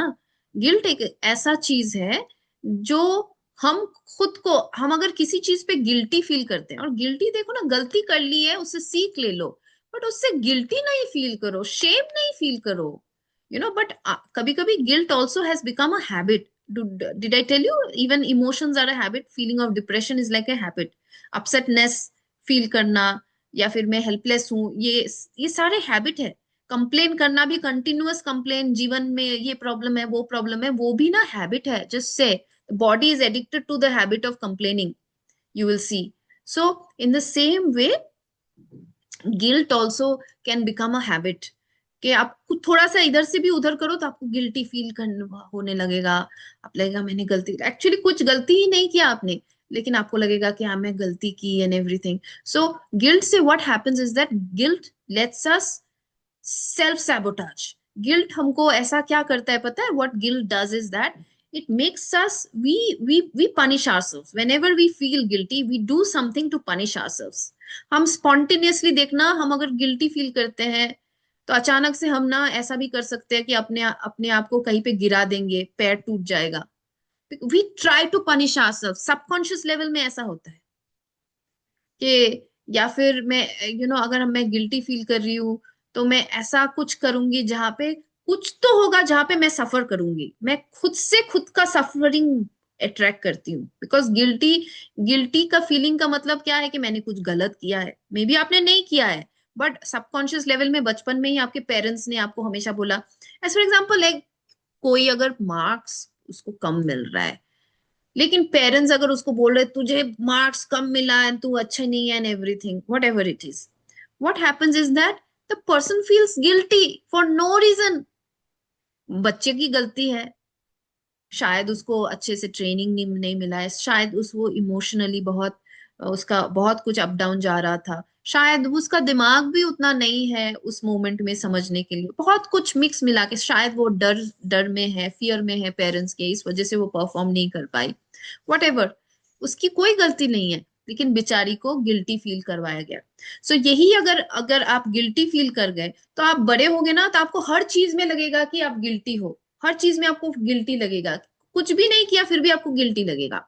गिल्ट एक ऐसा चीज है जो हम खुद को, हम अगर किसी चीज पे गिल्टी फील करते हैं, और गिल्टी देखो ना, गलती कर ली है उससे सीख ले लो, बट उससे गिल्टी नहीं फील करो, शेम नहीं फील करो, बट कभी कभी guilt also has become a habit. Did I tell you even emotions are a habit? Feeling of depression is like a habit. Upsetness feel करना, या फिर मैं हेल्पलेस हूँ, ये सारे हैबिट है. कंप्लेन करना भी, कंटिन्यूअस कंप्लेन, जीवन में ये प्रॉब्लम है वो प्रॉब्लम है, वो भी ना हैबिट है. Just say body is addicted to the habit of complaining, you will see. So in the same way, guilt also can become a habit. कि आप कुछ थोड़ा सा इधर से भी उधर करो तो आपको गिल्टी फील करने होने लगेगा. आप लगेगा मैंने गलती, एक्चुअली कुछ गलती ही नहीं किया आपने, लेकिन आपको लगेगा कि हाँ मैं गलती की एंड एवरीथिंग. सो गिल्ट से what happens is that guilt let's us self sabotage. Guilt हमको ऐसा क्या करता है पता है? What guilt does is that it makes us, we punish ourselves whenever we feel guilty. We do something to punish ourselves. हम spontaneously देखना, हम अगर गिल्टी फील करते हैं तो अचानक से हम ना ऐसा भी कर सकते हैं कि अपने अपने आप को कहीं पे गिरा देंगे, पैर टूट जाएगा. We try to punish ourselves. Subconscious level में ऐसा होता है कि, या फिर मैं अगर मैं गिल्टी फील कर रही हूँ तो मैं ऐसा कुछ करूंगी जहां पे कुछ तो होगा, जहां पे मैं सफर करूंगी. मैं खुद से खुद का सफरिंग अट्रैक्ट करती हूँ. बिकॉज गिल्टी गिल्टी का फीलिंग का मतलब क्या है? कि मैंने कुछ गलत किया है. मे बी आपने नहीं किया है, बट सबकॉन्शियस लेवल में बचपन में ही आपके पेरेंट्स ने आपको हमेशा बोला. एज फॉर एग्जाम्पल, लाइक कोई अगर मार्क्स उसको कम मिल रहा है, लेकिन पेरेंट्स अगर उसको बोल रहे तुझे मार्क्स कम मिला है, तू अच्छा नहीं है and everything, whatever it is, what happens is that the person feels guilty for no reason. बच्चे की गलती है, शायद उसको अच्छे से ट्रेनिंग नहीं मिला है, शायद वो इमोशनली बहुत, उसका बहुत कुछ अप डाउन जा रहा था, शायद उसका दिमाग भी उतना नहीं है उस मोमेंट में समझने के लिए, बहुत कुछ मिक्स मिला के, शायद वो डर डर में है, फियर में है पेरेंट्स के, इस वजह से वो परफॉर्म नहीं कर पाई. वट एवर, उसकी कोई गलती नहीं है, लेकिन बेचारी को गिल्टी फील करवाया गया. सो यही, अगर अगर आप गिल्टी फील कर गए तो आप बड़े होगे ना, तो आपको हर चीज में लगेगा कि आप गिल्टी हो. हर चीज में आपको गिल्टी लगेगा. कुछ भी नहीं किया फिर भी आपको गिल्टी लगेगा.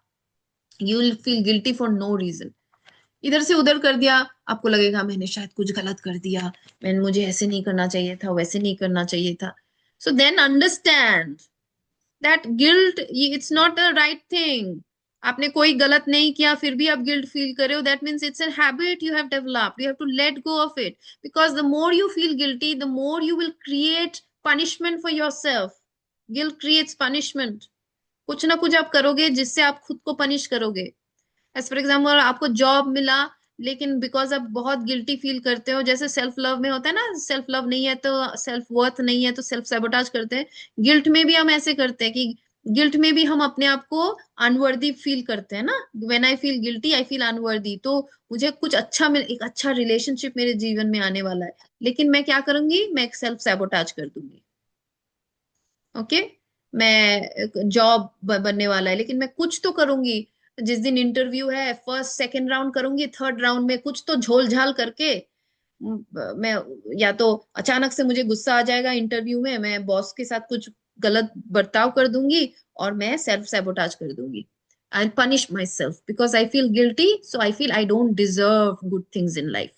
You will feel guilty for no reason. इधर से उधर कर दिया, आपको लगेगा मैंने शायद कुछ गलत कर दिया, मैंने, मुझे ऐसे नहीं करना चाहिए था, वैसे नहीं करना चाहिए था. So then understand that guilt, it's not the right thing. आपने कोई गलत नहीं किया फिर भी आप गिल्ट फील कर रहे हो, that means it's a habit you have developed. You have to let go of it, because the more you feel guilty, the more you will create punishment for yourself. Guilt creates punishment. कुछ ना कुछ आप करोगे जिससे आप खुद को punish करोगे. एज फॉर एग्जाम्पल, आपको जॉब मिला, लेकिन बिकॉज आप बहुत गिल्टी फील करते हो, जैसे सेल्फ लव में होता है ना, सेल्फ लव नहीं है तो, सेल्फ वर्थ नहीं है तो सेल्फ सैबोटाज करते हैं. गिल्ट में भी हम ऐसे करते हैं कि गिल्ट में भी हम अपने आप को अनवर्दी फील करते हैं ना. When I feel guilty I feel unworthy, तो मुझे कुछ अच्छा एक अच्छा रिलेशनशिप मेरे जीवन में आने वाला है, लेकिन मैं क्या करूंगी, मैं सेल्फ सैबोटाज कर दूंगी. ओके, मैं जॉब बनने वाला है, लेकिन मैं कुछ तो करूंगी. जिस दिन इंटरव्यू है, फर्स्ट सेकंड राउंड करूंगी, थर्ड राउंड में कुछ तो झोल झाल करके, मैं, या तो अचानक से मुझे गुस्सा आ जाएगा इंटरव्यू में, मैं बॉस के साथ कुछ गलत बर्ताव कर दूंगी और मैं सेल्फ सैबोटाज कर दूंगी. I punish myself because I feel guilty, so I feel I don't deserve good things in life.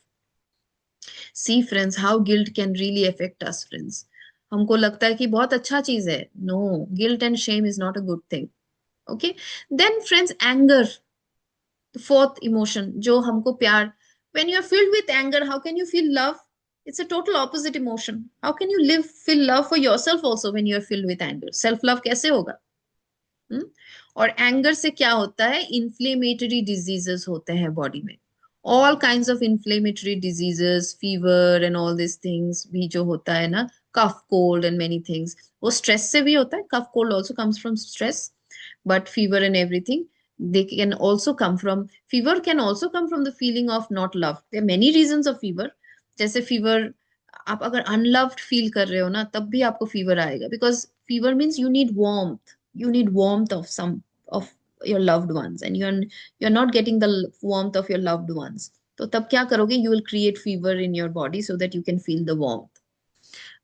See friends, how guilt can really affect us friends. हमको लगता है कि बहुत अच्छा चीज है. No, guilt and shame is not a good thing. Okay, then friends, anger, fourth emotion जो हमको प्यार. when you are filled with anger, how can you feel love? It's a total opposite emotion. How can you feel love for yourself also when you are filled with anger? Self love कैसे होगा? हम्म? और anger से क्या होता है? Inflammatory diseases होते हैं body में. All kinds of inflammatory diseases, fever and all this things भी जो होता है ना, cough cold and many things, वो स्ट्रेस से भी होता है. Cough cold also comes from stress, but fever and everything, they can also come from, fever can also come from the feeling of not loved. There are many reasons of fever. जैसे fever, आप अगर unloved feel कर रहे हो ना, तब भी आपको fever आएगा, because fever means you need warmth. You need warmth of some of your loved ones, and you're not getting the warmth of your loved ones. तो तब क्या करोगे? You will create fever in your body so that you can feel the warmth.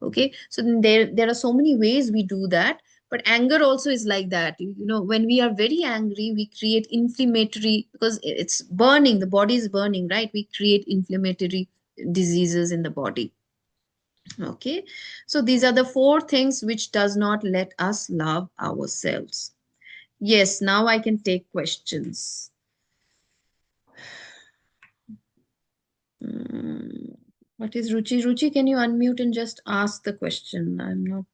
Okay, so there are so many ways we do that, But anger also is like that. You know, when we are very angry, we create inflammatory, because it's burning, the body is burning, right? We create inflammatory diseases in the body. Okay. So these are the four things which does not let us love ourselves. Yes, now I can take questions. Hmm. What is Ruchi? Ruchi, can you unmute and just ask the question? I'm not.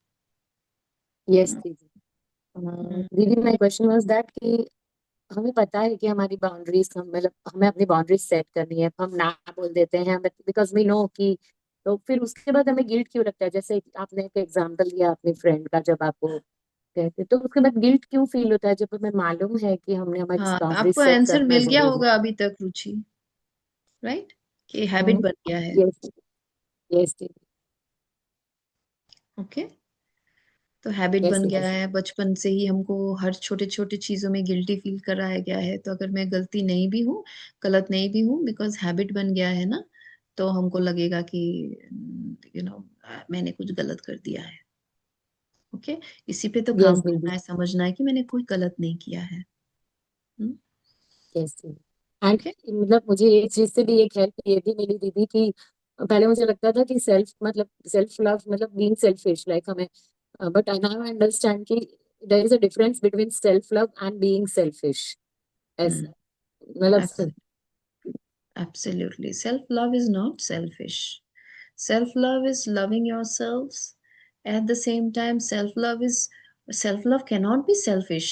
Yes दीदी। दीदी my question was that कि हमें पता है कि हमारी boundaries हम मतलब हमें अपनी बाउंड्रीज सेट करनी है, हम ना बोल देते हैं बिकॉज वी नो कि, तो फिर उसके बाद हमें गिल्ट क्यों लगता है? जैसे आपने एक एग्जांपल दिया अपनी फ्रेंड का, जब आपको कहते तो उसके बाद गिल्ट क्यों फील होता है जब हमें मालूम है कि हमने हमारी हाँ, बाउंड्रीज आपको सेट आंसर करना मिल गया जरूरी होगा अभी तक, रुचि, राइट? कि हैबिट है। बन गया है। यस, यस दीदी, ओके। तो हैबिट यस बन गया दीदी, है, बचपन से ही हमको हर छोटे छोटे चीजों में गिल्टी फील कराया गया है। तो अगर मैं गलती नहीं भी हूँ, गलत नहीं भी हूँ, बिकॉज हैबिट बन गया है ना, तो हमको लगेगा कि मैंने कुछ गलत कर दिया है। ओके। इसी पे तो काम यस दीदी, करना है, समझना है कि मैंने कोई गलत नहीं किया है। यस दीदी। And okay. मतलब मुझे ये चीज से भी एक हेल्प ये भी मिली दीदी कि पहले मुझे लगता था कि सेल्फ मतलब सेल्फ लव मतलब बीइंग सेल्फिश लाइक हमें, बट आई नाउ अंडरस्टैंड कि there is a difference between self love and being selfish. ऐसा मतलब Absolutely. Self-love is not selfish. Self-love is loving yourselves. At the same time, self-love cannot be selfish.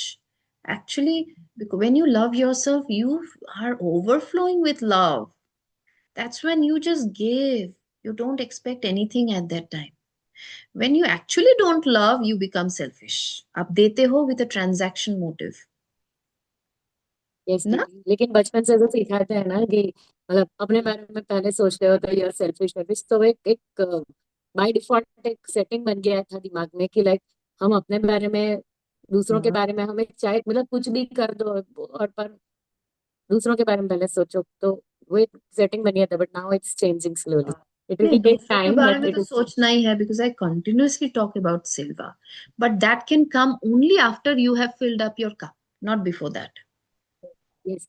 Actually, because when you love yourself, you are overflowing with love. That's when you just give. You don't expect anything at that time. When you actually don't love, you become selfish. आप देते हो with a transaction motive. Yes ना? दीदी, लेकिन बचपन से तो सिखाते हैं ना कि मतलब अपने बारे में पहले सोचते हो तो यू आर सेल्फिश सेल्फिश, तो एक एक बाय डिफॉल्ट एक सेटिंग बन गया था दिमाग में कि लाइक हम अपने बारे में, दूसरों के बारे में हमें चाहे मतलब कुछ भी कर दो और पर दूसरों के बारे में पहले सोचो, तो वो एक सेटिंग बन गया था, but now it's changing slowly. It नहीं, विल टेक दूसरों के टाइम बारे बट में इट तो इज। सोचना ही है, because I continuously talk about Silva, but that can come only after you have filled up your cup, not before that. Yes,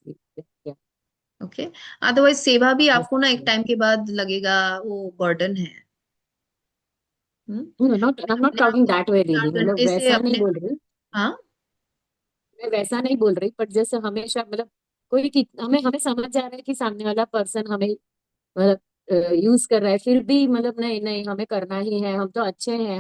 okay. Otherwise सेवा भी यस, आपको ना एक टाइम के बाद लगेगा वो बर्डन है। हम्म। नॉट आई एम नॉट अपने आप टॉकिंग को दैट वे दीदी, 4 घंटे मतलब से वैसा नहीं अपने। बोल रही, हाँ। मैं वैसा नहीं बोल रही, बट जैसे हमेशा मतलब हमें हमें समझ आ रहा है कि सामने वाला पर्सन हमें मतलब यूज कर रहा है, फिर भी मतलब नहीं नहीं हमें करना ही है, हम तो अच्छे हैं,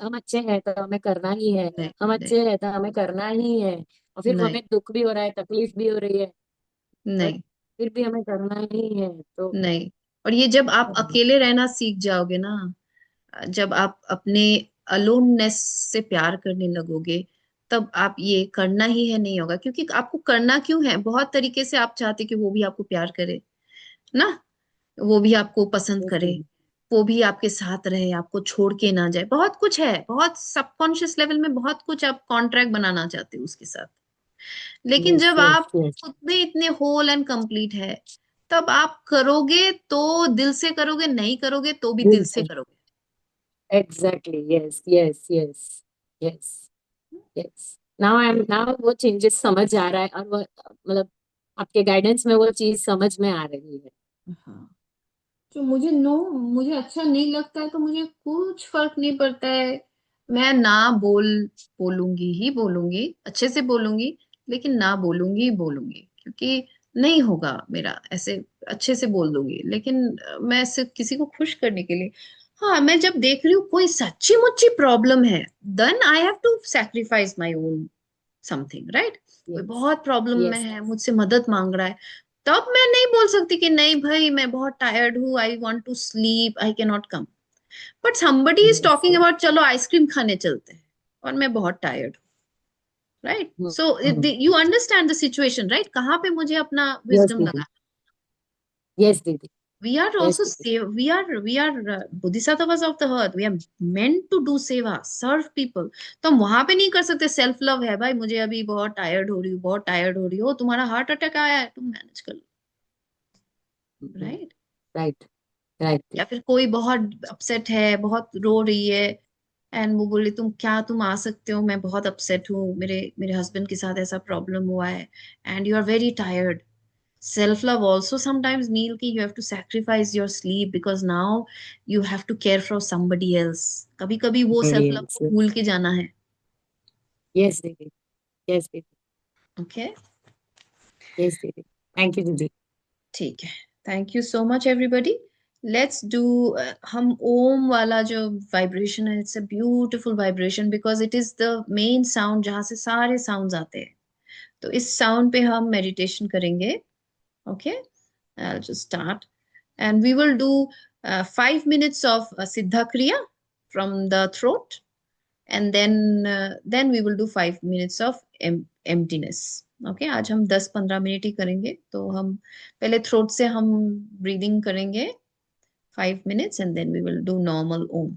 हम अच्छे हैं तो हमें करना ही है, नहीं, हम नहीं, अच्छे हैं तो हमें करना ही है, और फिर नहीं, हमें दुख भी हो रहा है, तकलीफ भी हो रही है, बट नहीं, फिर भी हमें करना ही है तो। नहीं। और ये जब आप अकेले रहना सीख जाओगे ना, जब आप अपने अलोननेस से प्यार करने लगोगे, तब आप ये करना ही है नहीं होगा, क्योंकि आपको करना क्यों है? बहुत तरीके से आप चाहते कि वो भी आपको प्यार करे ना, वो भी आपको पसंद यस करे, दीदी, वो भी आपके साथ रहे, आपको छोड़ के ना जाए। बहुत कुछ है, बहुत सबकॉन्शियस लेवल में बहुत कुछ आप कॉन्ट्रैक्ट बनाना चाहते हो उसके साथ। लेकिन यस, जब यस, आप यस, खुद में इतने होल एंड कंप्लीट है, तब आप करोगे तो दिल से करोगे, नहीं करोगे तो भी दिल से करोगे। Exactly, yes, yes, yes, yes, yes. Now वो चेंजेस समझ आ रहा है, और वो मतलब आपके गाइडेंस में वो चीज समझ में आ रही है। हाँ। जो मुझे मुझे अच्छा नहीं लगता है, तो मुझे कुछ फर्क नहीं पड़ता है। मैं ना बोलूंगी ही बोलूंगी, अच्छे से बोलूंगी, लेकिन ना बोलूंगी ही बोलूंगी, क्योंकि नहीं होगा मेरा ऐसे। अच्छे से बोल दूंगी, लेकिन मैं सिर्फ किसी को खुश करने के लिए। हाँ, मैं जब देख रही हूँ कोई सच्ची मुच्ची प्रॉब्लम है, then I have to sacrifice my own something, right? कोई यस, बहुत प्रॉब्लम में यस, है, मुझसे मदद मांग रहा है, तब मैं नहीं बोल सकती कि नहीं भाई मैं बहुत टायर्ड हूँ, I want to sleep, I can not come. But somebody इज यस, टॉकिंग अबाउट चलो आइसक्रीम खाने चलते हैं, और मैं बहुत टायर्ड हूँ, right? So you understand the situation, right? कहाँ पे मुझे अपना यस विजडम दीदी, लगा। Yes didi, We are yes also didi, save. We are bodhisattvas of the earth. We are meant to do seva, serve people. तो हम वहां पे नहीं कर सकते सेल्फ लव है भाई मुझे अभी बहुत टायर्ड हो रही हूँ, बहुत टायर्ड हो रही हो, तुम्हारा हार्ट अटैक आया है, तुम मैनेज कर लो, राइट? राइट, राइट या दीदी, फिर कोई बहुत अपसेट है, बहुत रो रही है, एंड वो बोले तुम आ सकते हो, मैं बहुत अपसेट हूँ, मेरे मेरे हस्बैंड के साथ ऐसा प्रॉब्लम हुआ है, and you are very tired. Self love also sometimes mean कि you have to sacrifice your sleep because now you have to care for somebody else. कभी कभी वो सेल्फ लव Yes, को भूल के जाना है. yes, दीदी. Yes, दीदी. Okay. Yes, दीदी. Thank you, दीदी. ठीक है. Thank you so much everybody. Let's do. हम ओम वाला जो वाइब्रेशन है, it's a beautiful vibration because it is the main sound जहाँ से सारे साउंड्स आते हैं. तो इस साउंड पे हम मेडिटेशन करेंगे. Okay, I'll just start. And we will do 5 minutes of Siddha Kriya from the throat. And then we will do 5 minutes of emptiness. Okay, आज हम 10-15 मिनट ही करेंगे. तो हम पहले थ्रोट से हम ब्रीदिंग करेंगे 5 minutes and then we will do normal Om.